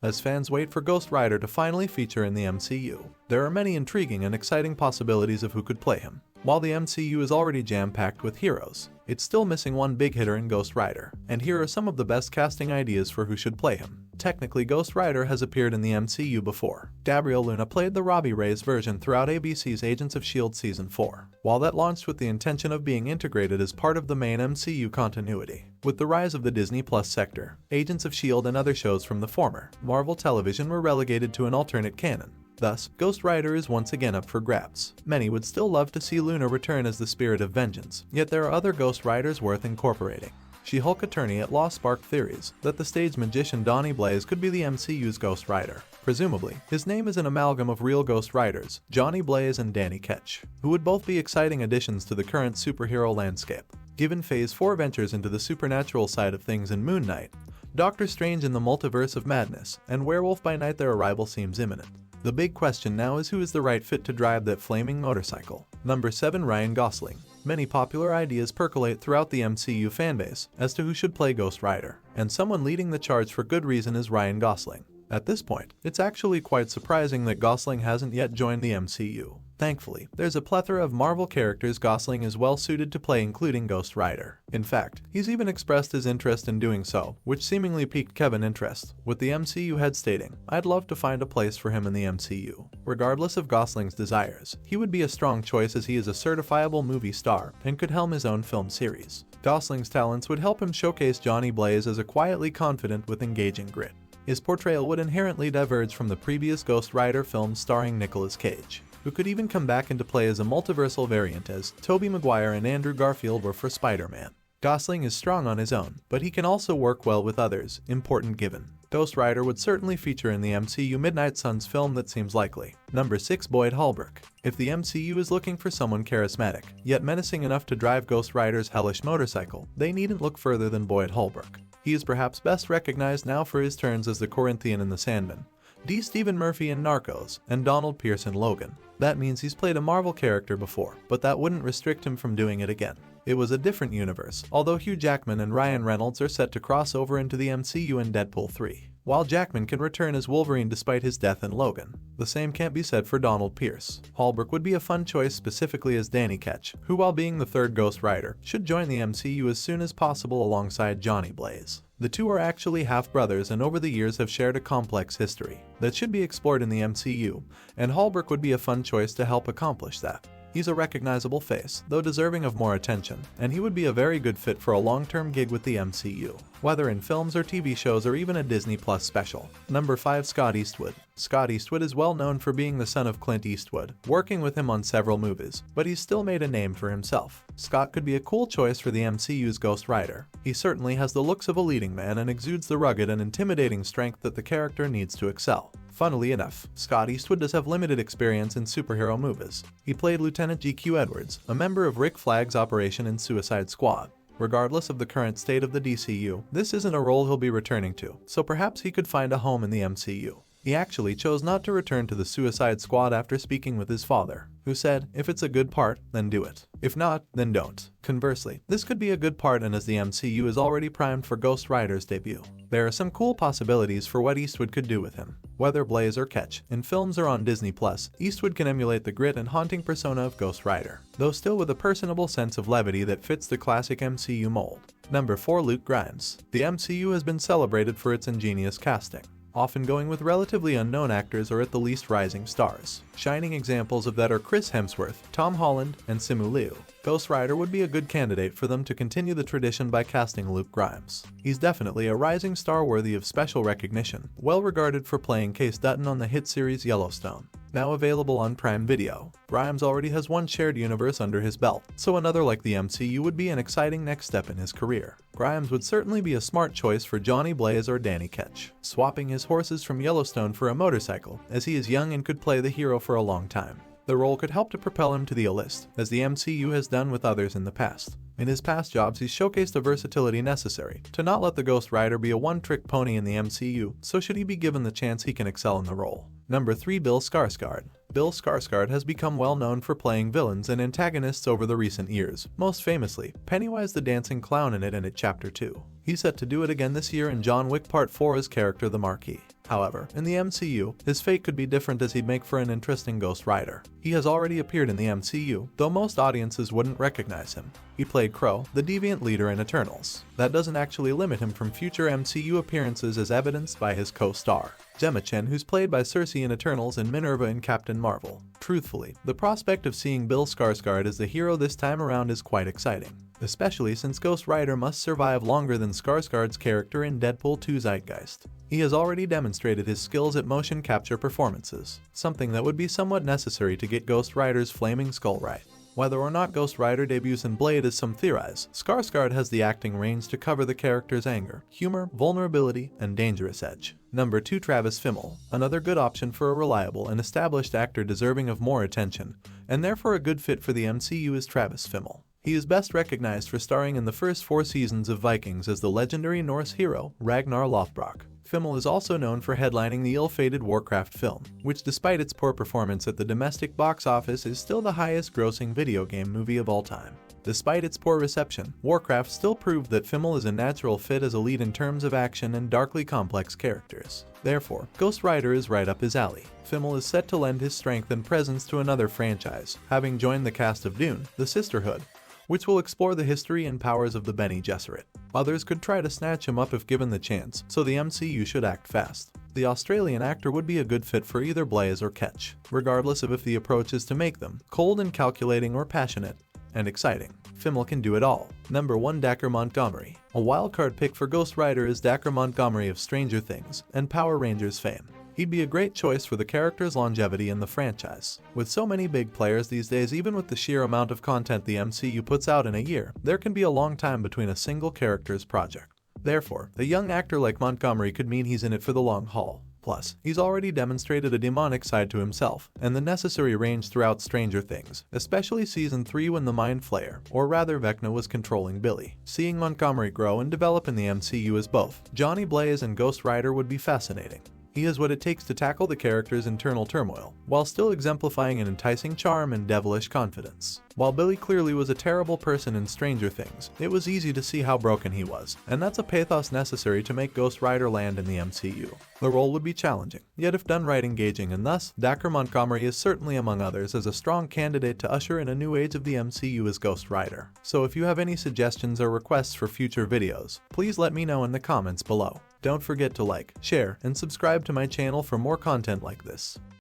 As fans wait for Ghost Rider to finally feature in the MCU, there are many intriguing and exciting possibilities of who could play him. While the MCU is already jam-packed with heroes, it's still missing one big hitter in Ghost Rider, and here are some of the best casting ideas for who should play him. Technically, Ghost Rider has appeared in the MCU before. Gabriel Luna played the Robbie Reyes version throughout ABC's Agents of S.H.I.E.L.D. Season 4, while that launched with the intention of being integrated as part of the main MCU continuity. With the rise of the Disney Plus sector, Agents of S.H.I.E.L.D. and other shows from the former Marvel Television were relegated to an alternate canon. Thus, Ghost Rider is once again up for grabs. Many would still love to see Luna return as the Spirit of Vengeance, yet there are other Ghost Riders worth incorporating. She-Hulk attorney at law sparked theories that the stage magician Donnie Blaze could be the MCU's Ghost Rider. Presumably, his name is an amalgam of real Ghost Riders, Johnny Blaze and Danny Ketch, who would both be exciting additions to the current superhero landscape. Given Phase 4 ventures into the supernatural side of things in Moon Knight, Doctor Strange in the Multiverse of Madness, and Werewolf by Night, their arrival seems imminent. The big question now is who is the right fit to drive that flaming motorcycle. Number 7. Ryan Gosling. Many popular ideas percolate throughout the MCU fanbase as to who should play Ghost Rider, and someone leading the charge for good reason is Ryan Gosling. At this point, it's actually quite surprising that Gosling hasn't yet joined the MCU. Thankfully, there's a plethora of Marvel characters Gosling is well suited to play, including Ghost Rider. In fact, he's even expressed his interest in doing so, which seemingly piqued Kevin's interest, with the MCU head stating, "I'd love to find a place for him in the MCU." Regardless of Gosling's desires, he would be a strong choice as he is a certifiable movie star and could helm his own film series. Gosling's talents would help him showcase Johnny Blaze as a quietly confident with engaging grit. His portrayal would inherently diverge from the previous Ghost Rider films starring Nicolas Cage, who could even come back into play as a multiversal variant as Tobey Maguire and Andrew Garfield were for Spider-Man. Gosling is strong on his own, but he can also work well with others, important given. Ghost Rider would certainly feature in the MCU Midnight Suns film that seems likely. Number 6. Boyd Holbrook. If the MCU is looking for someone charismatic, yet menacing enough to drive Ghost Rider's hellish motorcycle, they needn't look further than Boyd Holbrook. He is perhaps best recognized now for his turns as the Corinthian in The Sandman, D. Stephen Murphy in Narcos, and Donald Pierce in Logan. That means he's played a Marvel character before, but that wouldn't restrict him from doing it again. It was a different universe, although Hugh Jackman and Ryan Reynolds are set to cross over into the MCU in Deadpool 3. While Jackman can return as Wolverine despite his death in Logan, the same can't be said for Donald Pierce. Holbrook would be a fun choice specifically as Danny Ketch, who while being the third Ghost Rider, should join the MCU as soon as possible alongside Johnny Blaze. The two are actually half-brothers and over the years have shared a complex history that should be explored in the MCU, and Holbrook would be a fun choice to help accomplish that. He's a recognizable face, though deserving of more attention, and he would be a very good fit for a long-term gig with the MCU, whether in films or TV shows or even a Disney Plus special. Number 5. Scott Eastwood. Scott Eastwood is well known for being the son of Clint Eastwood, working with him on several movies, but he's still made a name for himself. Scott could be a cool choice for the MCU's Ghost Rider. He certainly has the looks of a leading man and exudes the rugged and intimidating strength that the character needs to excel. Funnily enough, Scott Eastwood does have limited experience in superhero movies. He played Lieutenant G.Q. Edwards, a member of Rick Flagg's operation in Suicide Squad. Regardless of the current state of the DCU, this isn't a role he'll be returning to, so perhaps he could find a home in the MCU. He actually chose not to return to the Suicide Squad after speaking with his father, who said, "If it's a good part, then do it. If not, then don't." Conversely, this could be a good part, and as the MCU is already primed for Ghost Rider's debut, there are some cool possibilities for what Eastwood could do with him. Whether Blaze or Ketch, in films or on Disney Plus, Eastwood can emulate the grit and haunting persona of Ghost Rider, though still with a personable sense of levity that fits the classic MCU mold. Number 4. Luke Grimes. The MCU has been celebrated for its ingenious casting, often going with relatively unknown actors or at the least rising stars. Shining examples of that are Chris Hemsworth, Tom Holland, and Simu Liu. Ghost Rider would be a good candidate for them to continue the tradition by casting Luke Grimes. He's definitely a rising star worthy of special recognition, well regarded for playing Case Dutton on the hit series Yellowstone. Now available on Prime Video, Grimes already has one shared universe under his belt, so another like the MCU would be an exciting next step in his career. Grimes would certainly be a smart choice for Johnny Blaze or Danny Ketch, swapping his horses from Yellowstone for a motorcycle, as he is young and could play the hero for a long time. The role could help to propel him to the A-list, as the MCU has done with others in the past. In his past jobs, he's showcased the versatility necessary to not let the Ghost Rider be a one-trick pony in the MCU, so should he be given the chance, he can excel in the role. Number 3. Bill Skarsgård. Bill Skarsgård has become well known for playing villains and antagonists over the recent years, most famously Pennywise the Dancing Clown in It and It Chapter 2. He's set to do it again this year in John Wick Part 4 as character The Marquis. However, in the MCU, his fate could be different as he'd make for an interesting Ghost Rider. He has already appeared in the MCU, though most audiences wouldn't recognize him. He played Crow, the deviant leader in Eternals. That doesn't actually limit him from future MCU appearances as evidenced by his co-star, Gemma Chen, who's played by Cersei in Eternals and Minerva in Captain Marvel. Truthfully, the prospect of seeing Bill Skarsgård as the hero this time around is quite exciting, especially since Ghost Rider must survive longer than Skarsgård's character in Deadpool 2 Zeitgeist. He has already demonstrated his skills at motion capture performances, something that would be somewhat necessary to get Ghost Rider's flaming skull right. Whether or not Ghost Rider debuts in Blade, as some theorize, Skarsgård has the acting range to cover the character's anger, humor, vulnerability, and dangerous edge. Number 2. Travis Fimmel. Another good option for a reliable and established actor deserving of more attention, and therefore a good fit for the MCU is Travis Fimmel. He is best recognized for starring in the first 4 seasons of Vikings as the legendary Norse hero Ragnar Lothbrok. Fimmel is also known for headlining the ill-fated Warcraft film, which despite its poor performance at the domestic box office is still the highest-grossing video game movie of all time. Despite its poor reception, Warcraft still proved that Fimmel is a natural fit as a lead in terms of action and darkly complex characters. Therefore, Ghost Rider is right up his alley. Fimmel is set to lend his strength and presence to another franchise, having joined the cast of Dune, The Sisterhood, which will explore the history and powers of the Bene Gesserit. Others could try to snatch him up if given the chance, so the MCU should act fast. The Australian actor would be a good fit for either Blaze or Ketch, regardless of if the approach is to make them cold and calculating or passionate and exciting. Fimmel can do it all. Number 1. Dacre Montgomery. A wildcard pick for Ghost Rider is Dacre Montgomery of Stranger Things and Power Rangers fame. He'd be a great choice for the character's longevity in the franchise. With so many big players these days, even with the sheer amount of content the MCU puts out in a year, there can be a long time between a single character's project. Therefore, a young actor like Montgomery could mean he's in it for the long haul. Plus, he's already demonstrated a demonic side to himself, and the necessary range throughout Stranger Things, especially Season 3 when the Mind Flayer, or rather Vecna, was controlling Billy. Seeing Montgomery grow and develop in the MCU as both Johnny Blaze and Ghost Rider would be fascinating. He has what it takes to tackle the character's internal turmoil, while still exemplifying an enticing charm and devilish confidence. While Billy clearly was a terrible person in Stranger Things, it was easy to see how broken he was, and that's a pathos necessary to make Ghost Rider land in the MCU. The role would be challenging, yet if done right, engaging, and thus, Dacre Montgomery is certainly among others as a strong candidate to usher in a new age of the MCU as Ghost Rider. So if you have any suggestions or requests for future videos, please let me know in the comments below. Don't forget to like, share, and subscribe to my channel for more content like this.